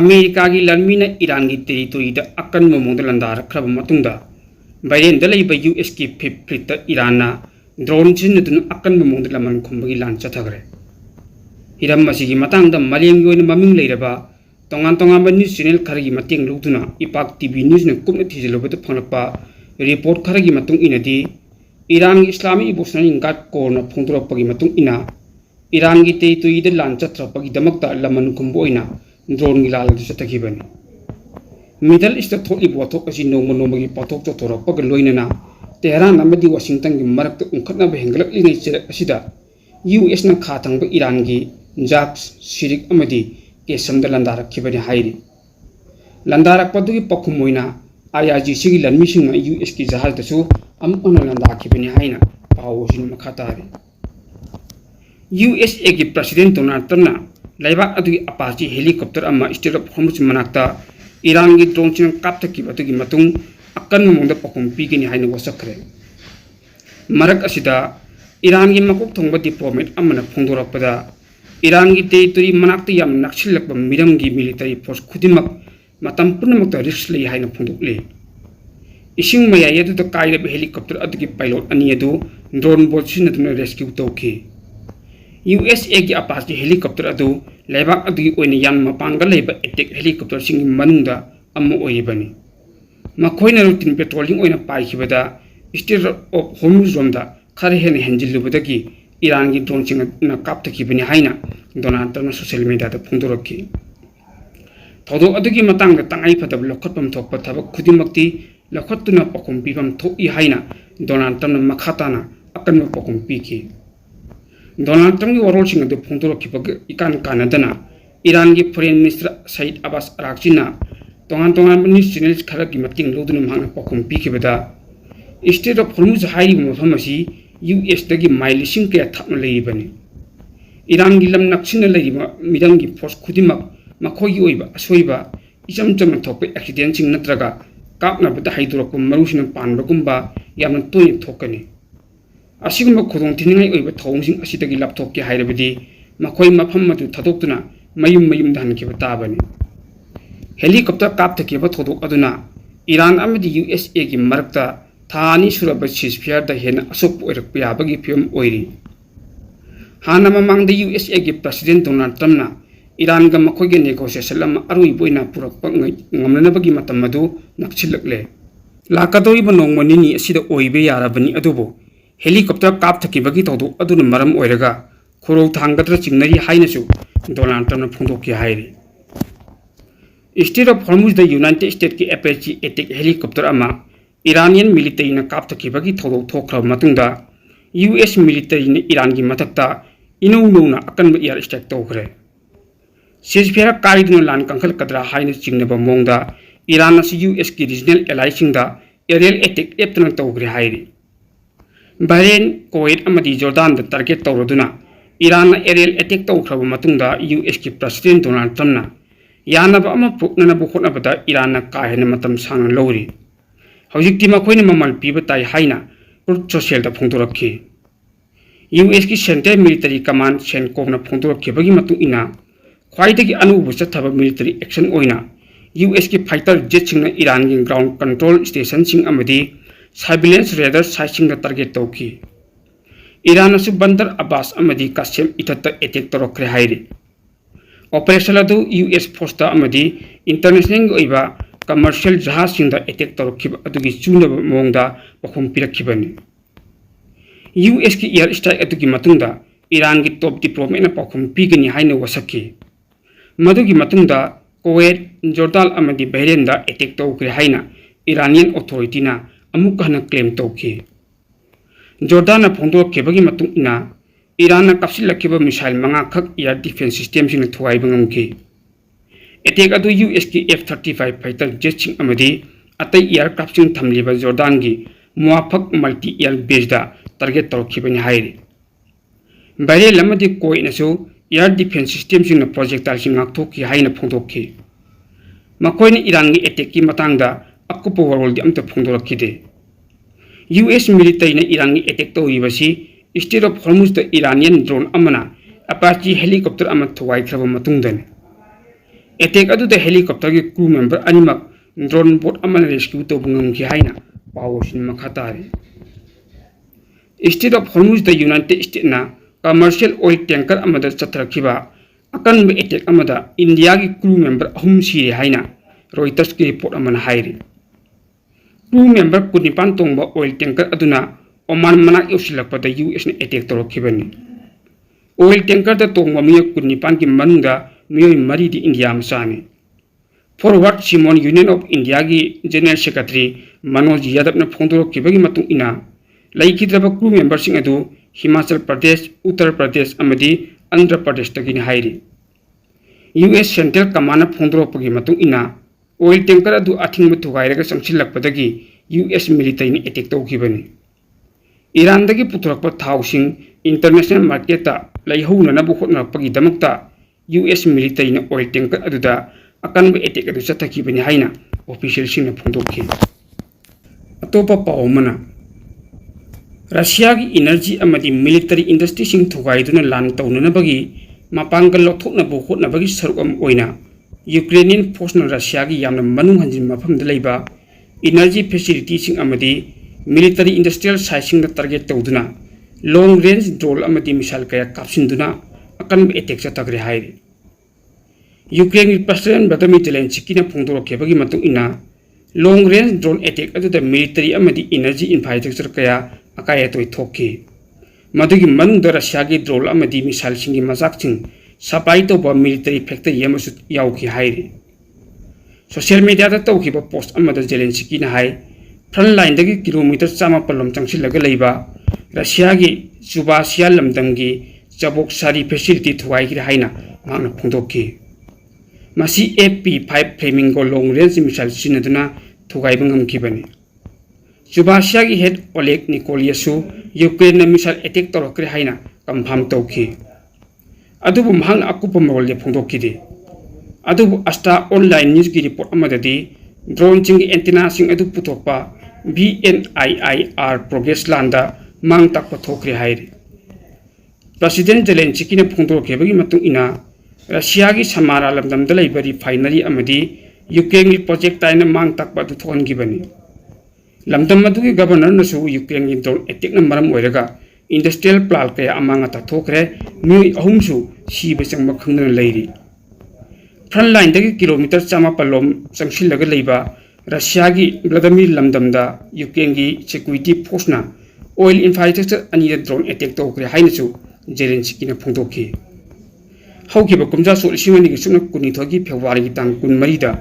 America की लर्मीना Iran की territory अकन ममोंद लंदारखरब मतुंगदा बाइरेंद लैब यूएस की फिफ्थ फ्लीट ईरान ड्रोन सिजनदुन अकन ममोंद लमन खुंबगी लान चथग्रे हिरम मसिगी मतंगदा मलेंगी ओइन ममिंग लैरबा तोंगान तोंगान न्यूज चैनल खरगी मतेंग लौदुना इपाक टीवी न्यूज ने कुमन थिजलबद फंगलपा रिपोर्ट खरगी मतुंग इनदी ईरान की इस्लामिक रिवोल्यूशनरी गार्ड कोर न फोंदोरपगी मतुंग इना ईरान की टेरिटोरी लान चथ्रपगी दमकता लमन खुंबो इना ड्रोन की लाल चथखिबनी मिडल ईस्ट थोली पोथोक असी नोंम नोंमगी पोथोक चोथोरपग लोइनना तेहरान अमदी वाशिंगटन की मरक्त उंखटनब हेंगलक्लिङै चेरक असिदा यूएस न खाथंब ईरान की जाक्स सिरिक अमदी केसमद लंदारखिबनी हाइरि लंदारकपदुगी पखुम मोइना आईआरजीसी की लन्मीसिंग यूएस की जहाज दसु अमुकन लंदारखिबनी हाइना पावोसिन मखातारे यूएसए की प्रेसिडेंट डोनाल्ड ट्रम्पना लैबाक अदुगी अपाची हेलीकॉप्टर अमा स्टेट ऑफ होर्मुज मनाक्ता ईरान की ड्रोन चिन काप्तखिबदुगी मतुंग अकन ममोंद पखुम पीगनी हाइना वसखरे मरक असिदा ईरान की मकोक थोंग डिप्लोमेट अमना फोंदोरपदा ईरान की टेरिटोरी मनाक्ता याम नक्सिलक्पा मिरम की मिलिटरी फोर्स खुदिमक मतम पुनमक्ता रिस्क लई हाइना फोंदोकले इसिंग मयाय अदुदा काइरब हेलीकॉप्टर अदुगी पायलट अनी अदु ड्रोन बोट सिनदुना रेस्क्यू तौखि यूएसए की अपाची हेलीकॉप्टर अदु लैबाक अदुगी ओइना यान मपांगा लैबा अटैक हेलीकॉप्टर सिंग मनुंगदा अम्म ओइबनी मखोइना रूटीन पेट्रोलिंग ओइना पाइखिबदा स्टेट ऑफ होर्मुज रोमदा खर हेन हेंजिल्लुबदगी ईरान की ड्रोन सिंग न काप्तखिबनी हाइना डोनाल्ड ट्रम्प सोशल मीडिया दा फोंदोरखि थौदोक अदुगी मतंगदा तंगाई फदब लखटपम थोकप थबक खुदिमक्ति लखटतुना पखुम पीबम थोई हाइना डोनाल्ड ट्रम्प मखाताना अकनब पखुम पीखि डोनाल्ड ट्रम्प की वरोलसिंग अदु फोंदोरखिबग इकान कानदना ईरान की फॉरेन मिनिस्टर सईद अब्बास अराक्चीना तोंगान तोंगान न्यूज चैनल खरगी मतिंग लौदुना मांगना पखुम पीखिबदा स्टेट ऑफ होर्मुज हाइरिब मफम असी यूएस दगी माइल लिसिंग कया थापना लैबनी ईरान की लम नक्सिन लैरिबा मिरम की फोर्स खुदिमक मखोगी ओइबा असोइबा इचम चम थोप एक्सीडेंट सिंग नत्रगा कापनाबदा हाइदोरक मरुसिन पानबगुंबा यामन तोय थोकनी असिगुंबा खुदोंग थिनिङै ओइबा थौंसिंग असिदगी लापथोकके हाइरबदी मखोइ मफम मदु थदोक्तुना मयुम मयुम दहनखिबा ताबनी हेलीकॉप्टर कापथखिबा थोदोक अदुना ईरान अमदी यूएसए की मरक्ता थानी सुरब सीजफायर द हेन असोक ओइरक याबगी फिल्म ओइरी हाना ममांग यूएसए की प्रेसिडेंट डोनाल्ड ट्रम्पना ईरान का मखोगे नेगोशिएशन अमा अरुइबोइना पुरकप ngamnanabagi matam adu nakchilakle lakadoriba nongmani asida oibe yarabani adubo helicopter kapthakibagi todo aduna maram oiraga khoro thanggadra chingnari hainasu Donald Trump phungdokki hairi State of Hormuz the United States ki Apache attack helicopter ama Iranian military na kapthakibagi todo thokra matungda US military na Iran ki matakta inunu na akan air strike tokre Ceasefire kaiduna lan kangkhal kadra haina chingnaba mongda Iran na US ki regional allies singda aerial attack eptana tokre hairi Bahrain Kuwait amadi Jordan da target tawraduna Iran na aerial attack tawkhraba matungda US ki President Donald Trump na yanaba ama puknana bu khotnabada Iran na kahena matam sang lori hojikti makhoina mamal piba tai haina Truth Social da phungdorakhi US ki Central Military Command CENTCOM na phungdorakhi bagi matung ina khwaidagi anubu chathaba military action oina US ki fighter jet sing na Iran ki ground control station sing amadi surveillance radar site sing da target tawki Iran asu Bandar Abbas amadi Qasem itatta attack torokre hairi operation adu US force da amadi international oiba commercial jahaz sing da attack torokhiba adugi chunaba mongda pakhum pirakhibani US ki air strike adugi matungda Iran ki top diplomat na pakhum pigani haina wasaki madugi matungda Kuwait Jordan amadi Bahrain da attack tawkre haina Iranian authority na amuk hana claim tawki Jordan na phongdokkebagi matung ina Iran na kapsilakhiba missile manga khak air defense system sing thuai bangamki attack adu US ki F-35 fighter jet sing amadi atai aircraft sing thamliba Jordan gi muafak multi air base da target tawkhibani hairi Bahrain lamadi Kuwait na so air defense system sing na projectile sing ngakthokki haina phongdokki makoina Iran gi attack ki matangda akupo warol di amta phongdorakhide US military na Iran gi attack tawibasi State of Hormuz the Iranian drone amana Apache helicopter ama thuwai khraba matungdan attack अदुदा helicopter की crew member अनिमक drone boat अमन rescue तो बुंगमखि हाइना पावसिन मखा तारे स्टेट ऑफ हॉर्मुज द यूनाइटेड स्टेट ना कमर्शियल ऑयल टैंकर अमदा चथरखिबा अकन एटेक अमदा इंडिया की क्रू मेंबर अहुम सिरे हाइना रॉयटर्स की रिपोर्ट अमन हाइरे क्रू मेंबर कुनिपान तोंबा ऑयल टैंकर अदुना ओमान मनाक योसिलकपदा यूएस ने अटैक तौरखिबनी ऑयल टैंकर द तोंबा मिय कुनिपान की मनुंगा मिय मरी दी इंडिया मसाने forward seamen union of India की जनरल सेक्रेटरी मनोज यादव ने फोंदोरखिबगी मतुंग इना लैखिद्रब क्रू मेंबर सिंह अदु हिमाचल प्रदेश उत्तर प्रदेश अमदी आंध्र प्रदेश तगिनी हाइरी यूएस सेंट्रल कमांड फोंदोरपगी मतुंग इना ऑयल टैंकर अदु अथिंग थुगाइरगा संसिलकपदगी यूएस मिलिटरी ने अटैक तौखिबनी ईरान दगी पुथरकप थाउसिंग इंटरनेशनल मार्केट लैहौननबु होटनरपगीदमक्ता यूएस मिलिटरी ने ऑयल टैंकर अदुदा अकनब अटैक अदु चथखिबनी हाइना ऑफिशियल सिंह फोंदोखि अतोपा पावमना रशिया की एनर्जी अमदी मिलिटरी इंडस्ट्री सिंह थुगाइदुना लान तौननबगी मपांगल लौथोकनबु होटनबगी सरुकम ओइना यूक्रेनियन फोर्स न रशिया की यामना मनुंग हंजिन मफमद लैबा एनर्जी फैसिलिटी सिंह अमदी मिलिटरी इंडस्ट्रियल साइट सिंह टारगेट तौदुना लॉन्ग रेंज ड्रोन अमदी मिसाइल कया कापसिनदुना अकनब अटैक चथग्रे हाइरे यूक्रेन की प्रेसिडेंट व्लादिमीर जेलेंस्की ने फोंदोरखिबगी मतुंग इना लॉन्ग रेंज ड्रोन अटैक अदुदा मिलिटरी अमदी एनर्जी इंफ्रास्ट्रक्चर कया अकाय तोय थोखि मदुगी मनुंग रशिया की ड्रोन अमदी मिसाइल सिंह की मजाकसिंग सप्लाई तौब मिलिटरी फैक्ट्री अमसु याउखि हाइरे सोशल मीडिया तौखिब पोस्ट अमदा जेलेंस्की ने हाइ फ्रंट लाइन दगी किलोमीटर 150 चंगसिलग लैबा रशिया की जुबासिया लमदंगी चबोक सारी फैसिलिटी थुगाइखि हाइना मांगना फोंदोखि मसी AP-5 Flamingo long range missile सिनदुना थुगाइब ngमखिबनी जुबासिया की हेड ओलेग निकोलियसु यूक्रेन ने मिसाइल अटैक तौरक्रे हाइना कंफर्म तौखि अदुबु महंग अकुप मरोल फोंदोखिदे अदुबु अस्टा ऑनलाइन न्यूज की रिपोर्ट अमददी ड्रोन चिंग एंटीना सिंग अदु पुथोकपा VNIIR प्रोग्रेस लांदा मांग तक थोखरे हाइरे प्रेसिडेंट जेलेंस्की ने फोंदोरखिबगी मतुंग इना रशिया की समारा लमदमदा लैबा रिफाइनरी अमदी यूक्रेन की प्रोजेक्ट ताइना मांग तक अदु थोहनगिबनी लमदम अदुगी गवर्नर नसु यूक्रेन की ड्रोन अटैक न मरम ओइरगा इंडस्ट्रियल प्लान कया अमांग तथोखरे मियोय अहुमसु सीब चंग खंगन लैरी फ्रंट लाइन दगी किलोमीटर 150 चंगसिलग लैबा रशिया की व्लादिमीर लमदमदा यूक्रेन की सिक्योरिटी फोर्स ना ऑयल इंफ्रास्ट्रक्चर अनी ड्रोन अटैक तौखरे हाइनसु जेलेंस्की ने फोंदोखि हौखिबा कुमजा सो लिसिंगनि की सुना कुनिथोगी फेब्रुवारी की तांग 14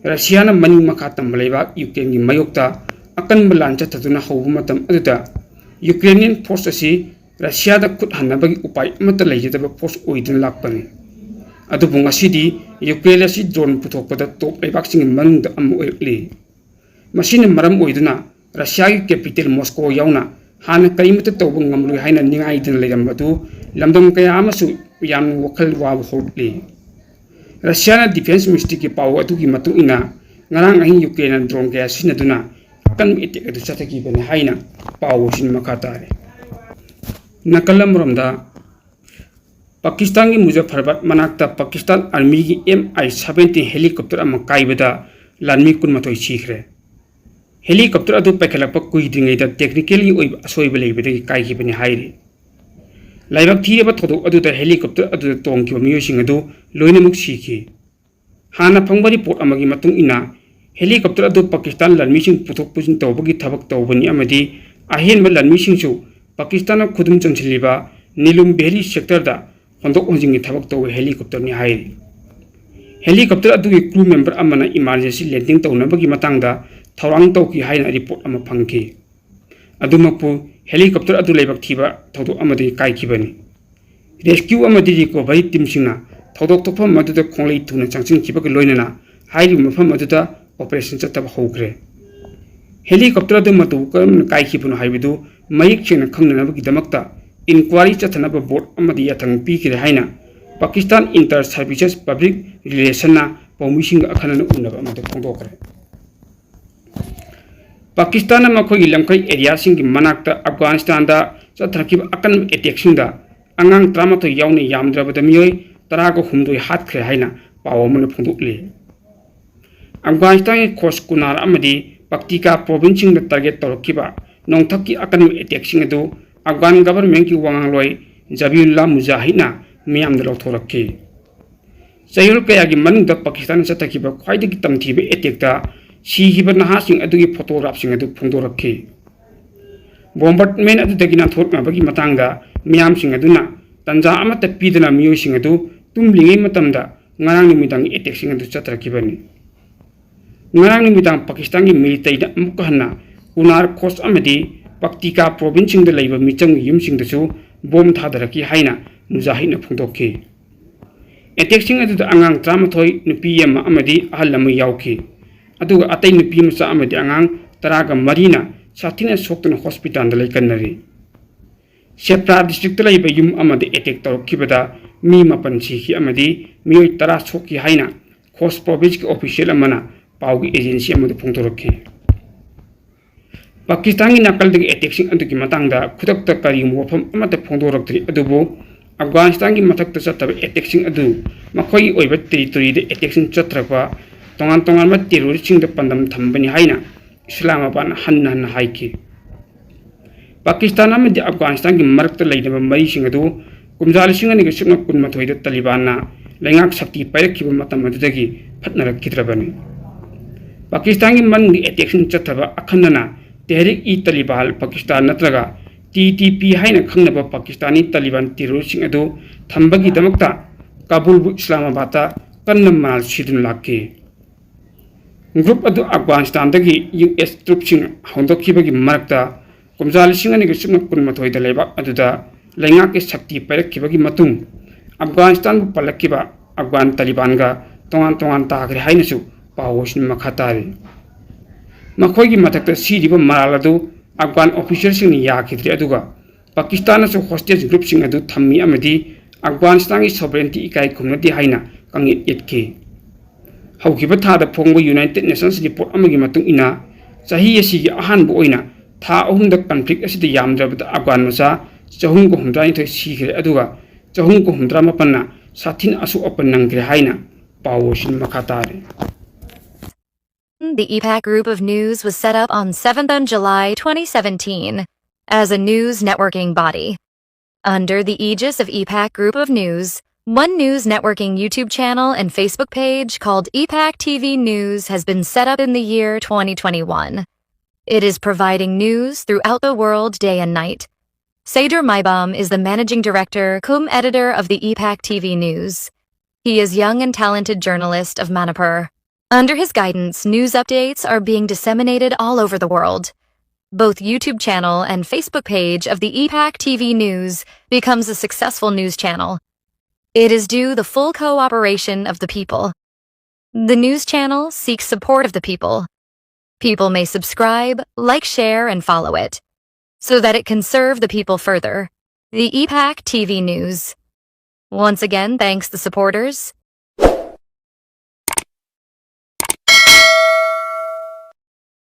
रशिया ना मनी मखा तम लैबा यूक्रेन की मयोक्ता अकन बलान चथदुना हौब मतम अदुदा यूक्रेनियन फोर्स असी रशिया दा खुद हन्नबगी उपाय अमत लैजदब फोर्स ओइदुन लाक्पनि अदुबु ngasiदी यूक्रेन असी ड्रोन पुथोकपदा टॉप लेबाकसिंग मनुंग अम ओइरक्ली मसिन मरम ओइदुना रशिया की कैपिटल मॉस्को याउना हाना करिमत तौब ngamlu हाइना निंगाइदन लेरमबदु लमदम कया अमसु याम वखल वाब होटली रशिया ना डिफेंस मिनिस्ट्री की पाव अदुगी मतुंग इना ngarang ahin यूक्रेन ड्रोन कया सिनदुना कन अटैक अदु चथखिबनि हाइना पाव सिन मखा तारे नकलम रोमदा पाकिस्तान की मुजफ्फराबाद मनाक्ता पाकिस्तान आर्मी की MI-17 हेलीकॉप्टर अमा काइबदा लानमी कुनमथोय सिखरे हेलीकॉप्टर अदु पैखलप कुइद्रिङैदा टेक्निकली ओइब असोइब लेबदगी काइखिबनि हाइरे लाइबक थीरेबा थोदो अदुदा हेलीकॉप्टर अदु तोंखिबा मियोसिंग अदु लोइनमुक सिखि हाना फंगबा रिपोर्ट अमगी मतुंग इना हेलीकॉप्टर अदु पाकिस्तान लानमीसिंग पुथोक पुजिन तौबगी थबक तौबनी अमदी अहेनबा लानमीसिंगसु पाकिस्तान खुदुम चंसिलिबा नीलुम बेली सेक्टर दा होंदोक होंजिंगी थबक तौबे हेलीकॉप्टर नि हाइरे हेलीकॉप्टर अदुगी क्रू मेंबर अमना इमरजेंसी लैंडिंग तौनबगी मतंगदा थौरांग तौकी हाइना रिपोर्ट अमा फंगखि अदुमकपु हेलीकॉप्टर अदु लेबक थीबा थौदोक अमदी काइखिबनी रेस्क्यू अमदी रिकवरी टीम सिंगना थौदोक तोफम मदुदा खोंगलै थुना चंसिंगखिबग लोइनना हाइरि मफम मदुदा ऑपरेशन चतब होग्रे हेलीकॉप्टर अदु मतु करम काइखिबनु हाइबदु मयिक सेना खंगनबगिदमक्ता इंक्वायरी चथनब बोर्ड अमदी यथंग पीकिरे हाइना Pakistan inter services public relation ना पौमिसिंग अखनन उन्नब अमद फोंदोखरे पाकिस्तान मखोगी लमखै एरिया सिंग मनाक्ता अफगानिस्तान दा चथरखिब अकन अटैक सिंग दा अंगांग 13 याउने यामद्रबद मियोय 10 हातखरे हाइना पाव अमन फोंदोकले अफगानिस्तान की खोज कुनार अमदी पक्तिका प्रोविंस सिंग टारगेट तौरखिबा नोंथक की अकन अटैक सिंग अदु अफगान गवर्नमेंट की वांगलोय जबीउल्लाह मुजाहिदना मियाम लौथोरखे चयन कया की मनुंग पाकिस्तान चतखिबा ख्वाइदगी तमथिबा अटैक सीखिबा नहासिंग अदुगी फोटोग्राफसिंग अदु फोंदोरखे बोम्बार्डमेंट अदुदगी नाथोरनाबगी मतंगदा मियामसिंग अदुना तंजा अमत पीदना मियोसिंग अदु तुमलिंगै मतमदा ngarang numitang attack sing adu chatrakhibani ngarang numitang Pakistan ki military da amuk hanna kunar khos amadi paktika province sing da leiba michang yum sing da su bom thadaraki haina mujahid na phungdokhi attack sing adu da angang 13 nupi yama amadi ahal lam yauki aduga atai nupi macha amadi angang taraga marina sathina soktuna hospital da laikannari Shepra district da leiba yum amadi attack tawkhibada mi mapan sikhi amadi मियोई तरा सोकी हाइना खोस province के official अमना पाव की agency अमद फोंदोरखे Pakistan की नकल दगी अटैक्सिंग अदुगी मतंगदा खुदक तक करी मोफम अमत फोंदोरक्तरी अदुबो अफगानिस्तान की मथक त चतब अटैक्सिंग अदु मखोई ओइबा टेरिटोरी दे अटैक्सिंग चत्रपा तोंगान तोंगान मा टेररिस्टिंग द पंदम थंबनी हाइना इस्लामाबाद हन्न हन्न हाइकी पाकिस्तान अमद अफगानिस्तान की मरक त लेदब मरी सिंग अदु कुमजालिसिंग अनिग सुना कुनमथोइ द तालिबान लैंगाक शक्ति पैरखिब मतम अदुदगी फटनरखिद्रबनी पाकिस्तान की मन की अटैक्शन चथबा अखन्नना तहरीक ई तालिबान पाकिस्तान नत्रगा TTP हाइना खंगनबा पाकिस्तानी तालिबान टेररिस्टिंग अदु थंबगी दमकता काबुल इस्लामाबाद कन्न माल सिदुन लाके ग्रुप अदु अफगानिस्तान दगी US ट्रूप्सिंग होंदोखिबगी मरकता कुमजालिसिंग अनिग सुना कुनमथोइ द लेबा अदुदा लैंगाक के शक्ति पैरखिबगी मतुंग अफगानिस्तान को पलक्किबा अफगान तालिबान का तोंगान तोंगान ताग्रे हाइनसु पावोसिन मखातारी मखोइगी मथक्ता सीरिबा मराल अदु अफगान ऑफिसर सिंग याखिद्रे अदुगा पाकिस्तान सु होस्टेज ग्रुप सिंग अदु थम्मी अमदी अफगानिस्तान की सोवरेनिटी इकाई खुमनदी हाइना कंगे इतके हौकिबा थादा फोंगबा यूनाइटेड नेशंस रिपोर्ट अमगी मतुंग इना चाही यसिगी अहानबो ओइना था अहुमदा कन्फ्लिक्ट असिदा यामद्रबदा अफगान मचा चहुम को हुमद्रानि थoi सीखरे अदुगा चहुम को हुमद्रा मपन्ना साथिन असु अपन नंगरे हाइना पावोसिन मखातारे The EPAC Group of News was set up on 7th of July 2017 as a news networking body. Under the aegis of EPAC Group of News, one news networking YouTube channel and Facebook page called EPAC TV News has been set up in the year 2021. It is providing news throughout the world day and night. Saidur Maibam is the managing director cum editor of the EPAC TV News. He is young and talented journalist of Manipur. Under his guidance, news updates are being disseminated all over the world. Both YouTube channel and Facebook page of the EPAC TV News becomes a successful news channel. It is due the full cooperation of the people. The news channel seeks support of the people. People may subscribe, like, share, and follow it, so that it can serve the people further. The EPAC TV News. Once again, thanks the supporters.